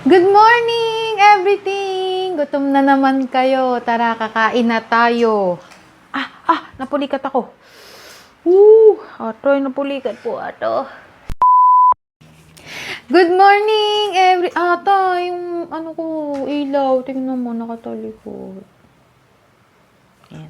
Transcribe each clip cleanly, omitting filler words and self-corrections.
Good morning, everything! Gutom na naman kayo. Tara, kakain na tayo. Napulikat ako. Napulikat po ato. Good morning, yung ilaw. Tingnan mo, nakatalikod. Ayan.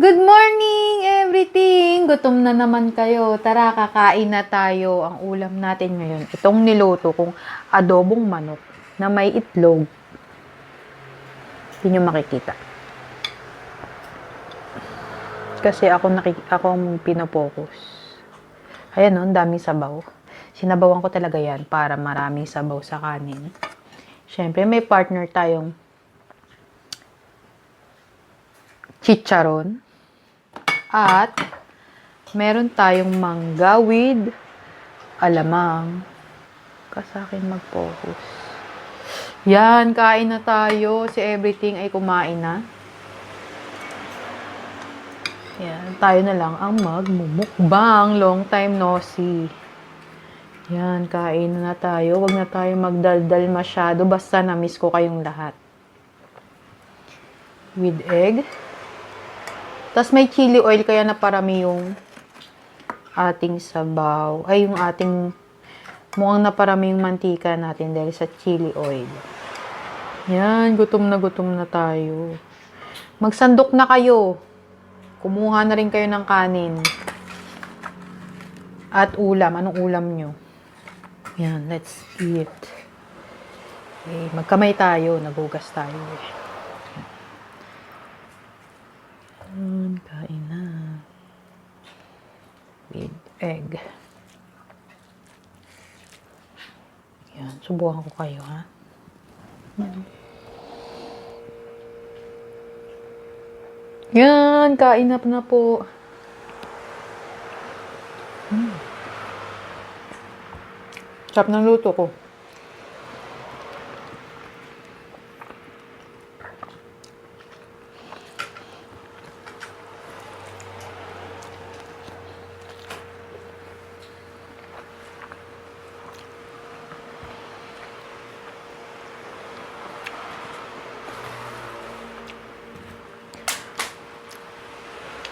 Good morning, everything! Gutom na naman kayo. Tara, kakain na tayo. Ang ulam natin ngayon, itong niluto kong adobong manok na may itlog. Hindi nyo makikita. Kasi ako ang pinopokus. Ayan o, ang daming sabaw. Sinabawan ko talaga yan para maraming sabaw sa kanin. Siyempre, may partner tayong chicharon. At meron tayong mangga with alamang. Kasakin mag-focus. Yan, kain na tayo. Si everything ay kumain na. Yan, tayo na lang ang magmumukbang. Long time no see. Yan, kain na tayo. Huwag na tayo magdaldal masyado. Basta na-miss ko kayong lahat. With egg. Tapos may chili oil, kaya naparami yung ating sabaw. Ay, yung ating mukhang naparami yung mantika natin dahil sa chili oil. Yan, gutom na tayo. Magsandok na kayo. Kumuha na rin kayo ng kanin. At ulam. Anong ulam nyo? Yan, let's eat. Okay, magkamay tayo. Nagugas tayo eh. Kain na. With egg. Yan, subukan ko kayo, ha? Yan, kain na po. Sarap ng luto ko.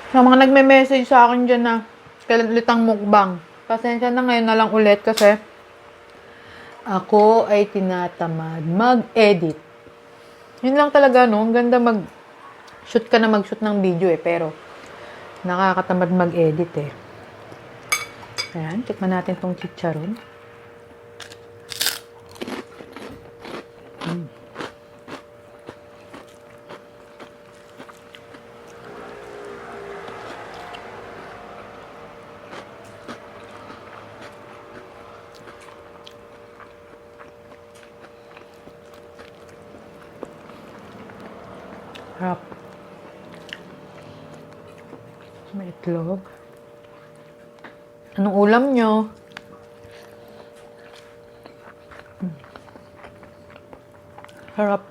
Sa mga nagme-message sa akin dyan na kailan ulit ang mukbang. Pasensya na ngayon na lang ulit kasi ako ay tinatamad mag-edit. Yun lang talaga, no? Ang ganda mag-shoot ka na mag-shoot ng video eh. Pero nakakatamad mag-edit eh. Ayan, tikman natin tong chicharon. Harap. May itlog. Anong ulam nyo? Harap.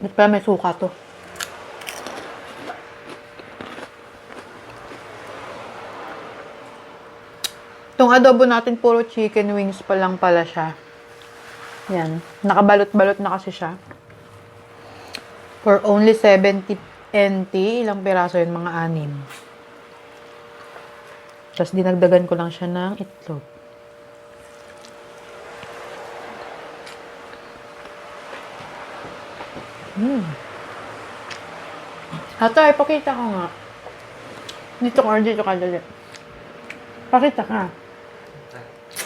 Ba't pa may suka to? Itong adobo natin, puro chicken wings pa lang pala siya. Yan. Nakabalot-balot na kasi siya. For only 70 NT. Ilang piraso yun? Mga 6. Tapos dinagdagan ko lang siya ng itlog. Atay, pakita ko nga. Dito ka dali. Pakita ka.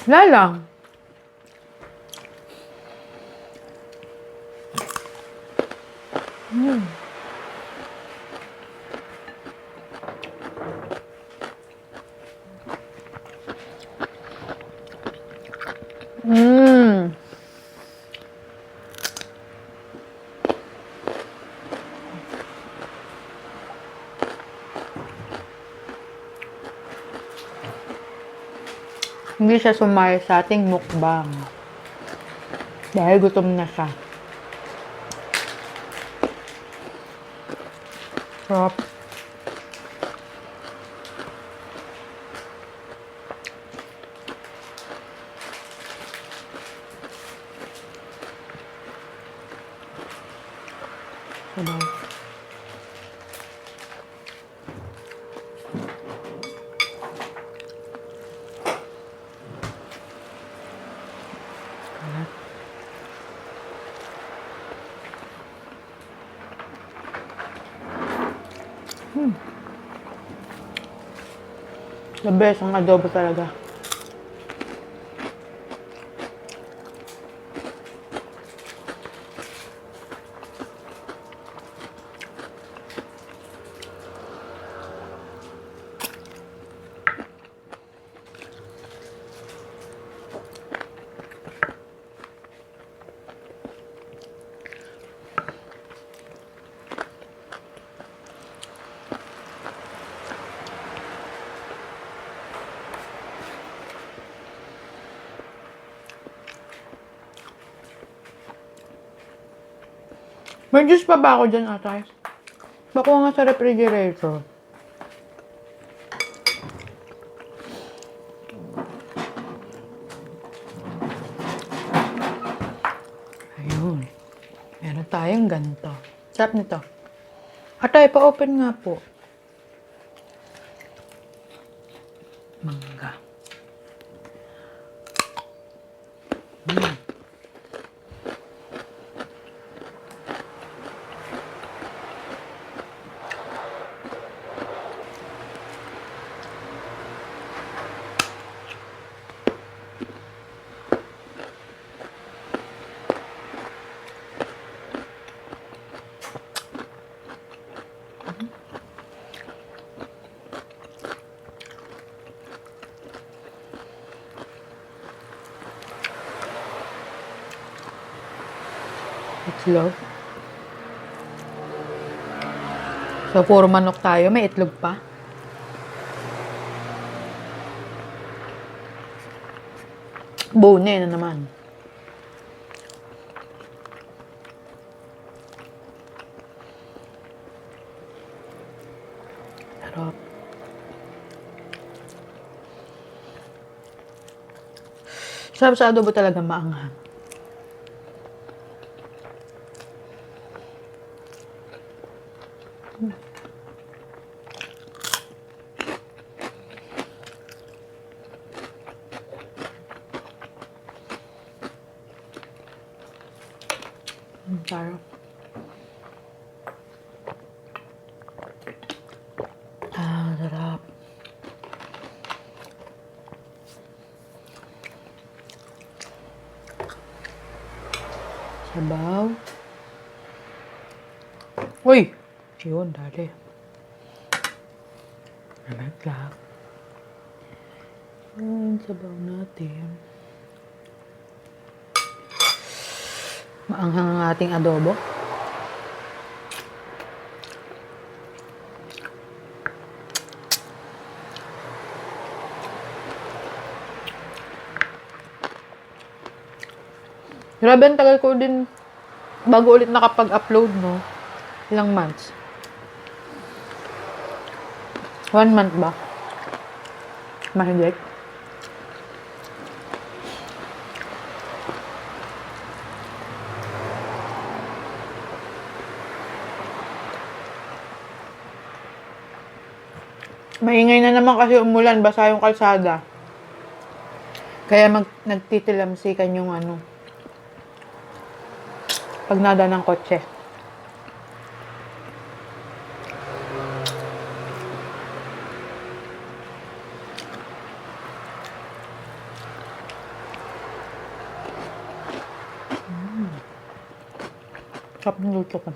Lalang. Hindi siya sumali sa ating mukbang. Dahil gutom na siya. Sarap. Sabaw. Kalat. The best ang adobo talaga. May juice pa ba ako dyan, atay? Bakuha nga sa refrigerator. Ayun. Meron tayong ganito. Sarap nito. Atay, pa-open nga po. Mangga. Itlog. So, puro manok tayo. May itlog pa. Bone na naman. Sarap. Sarap sa adobo talaga maanghang. Sarap. Sarap. Sabaw. Uy! Yun, dali. Naglag. Yun, sabaw natin. Maanghang ang ating adobo. Grabe, ang tagal ko din bago ulit nakapag-upload, no? Ilang months? 1 month ba? Mahigit. Maingay na naman kasi umulan, basa yung kalsada. Kaya nagtitilamsikan yung pag nada ng kotse. Sarap ng luto ko.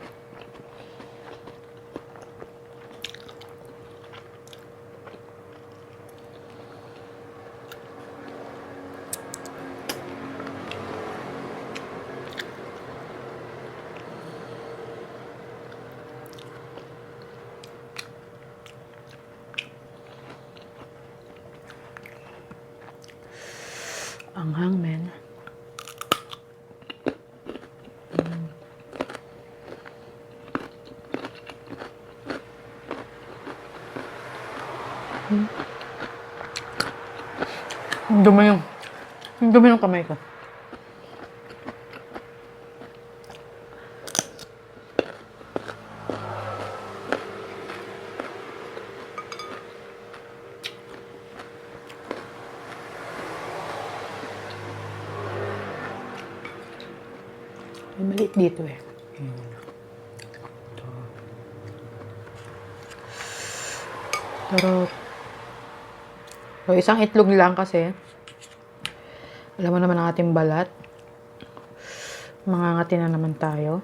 Anghang, men. Ang dumi yung kamay ko. May maliit dito eh. Pero, so, isang itlog lang kasi. Alam mo naman ang ating balat. Mangangati na naman tayo.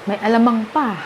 May alamang pa.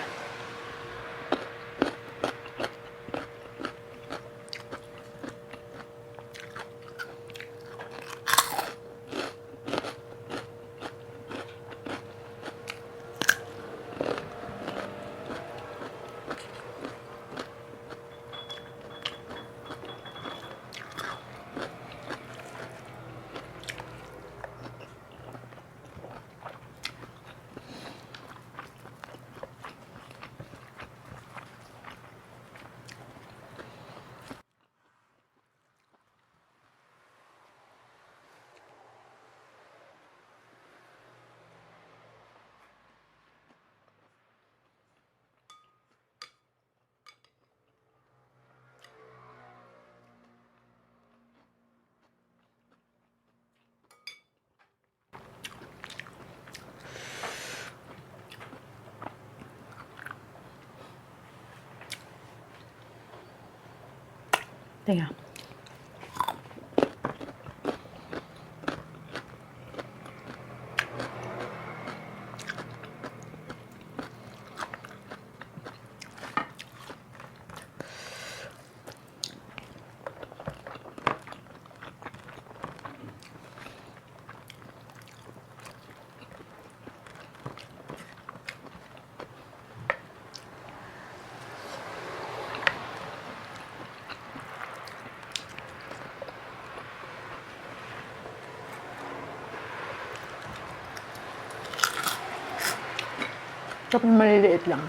Teka. Tapos maliliit lang.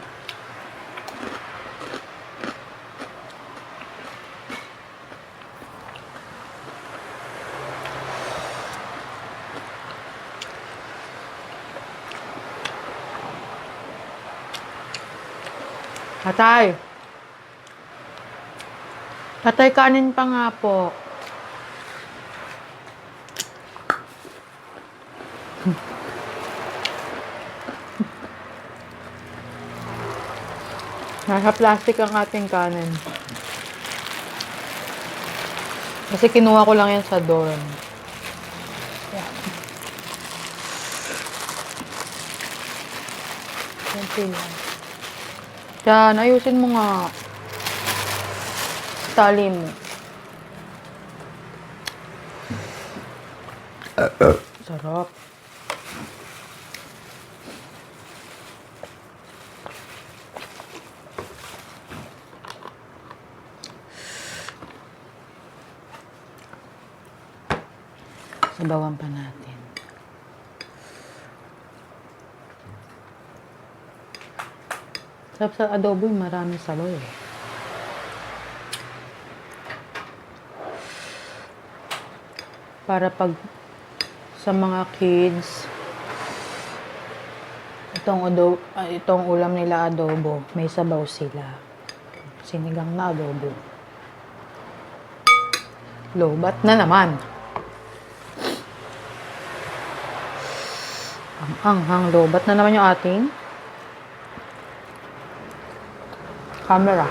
Tatay! Tatay, kanin pa nga po. Nasa plastic ang ating kanin. Kasi kinuha ko lang yan sa dorm. Yan. Yan sila. Yan, ayusin mo nga. Tali mo. Sarap. Sabawan pa natin. Sarap sa adobo, maraming saloy. Para pag sa mga kids, itong ulam nila adobo, may sabaw sila. Sinigang na adobo. Lobat na naman. Ang anghang lobat na naman yung ating camera.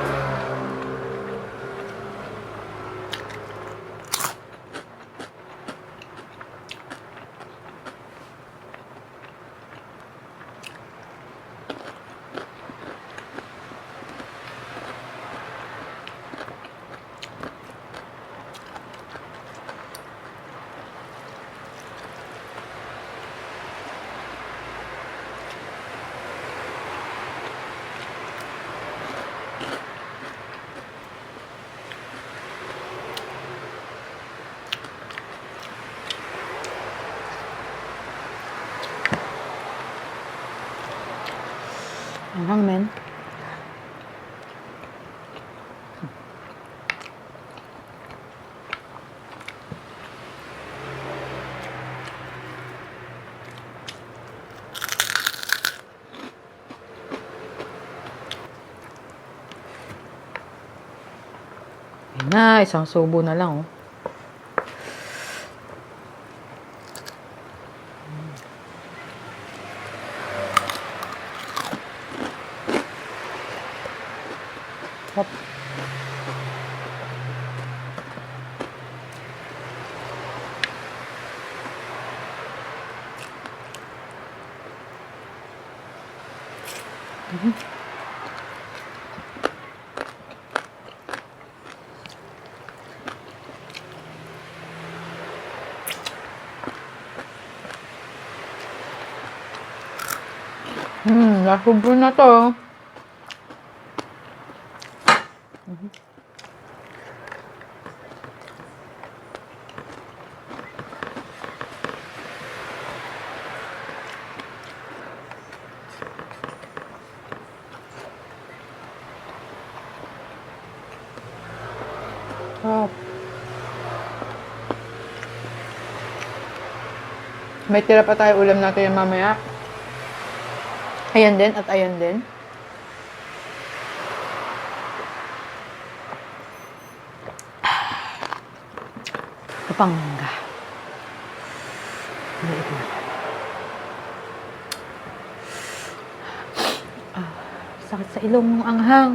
Hang men. Ayan na, isang subo na lang, oh. Hop. Nasubo na to. Oh. May tira pa tayo ulam natin yan mamaya. Ayan din at ayan din. Ito pang mangga. Sakit sa ilong mong anghang.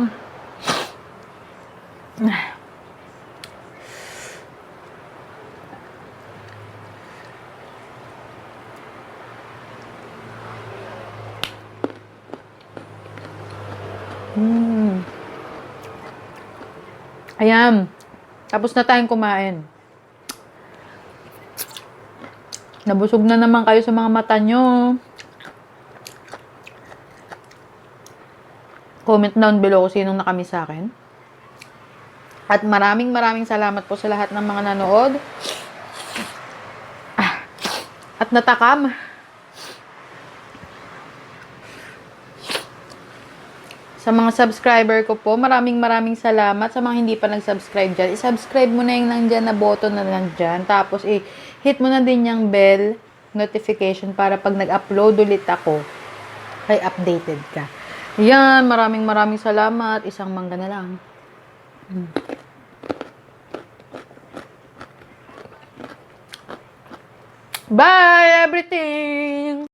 Ayan. Tapos na tayong kumain. Nabusog na naman kayo sa mga mata nyo. Comment down below kung sinong nakamiss sa akin. At maraming salamat po sa lahat ng mga nanood. At natakam. Sa mga subscriber ko po, maraming salamat. Sa mga hindi pa nag-subscribe dyan, i-subscribe mo na yung nandyan na button na nandyan. Tapos, hit mo na din yung bell notification para pag nag-upload ulit ako, ay updated ka. Yan, maraming salamat. Isang mangga na lang. Bye, everything!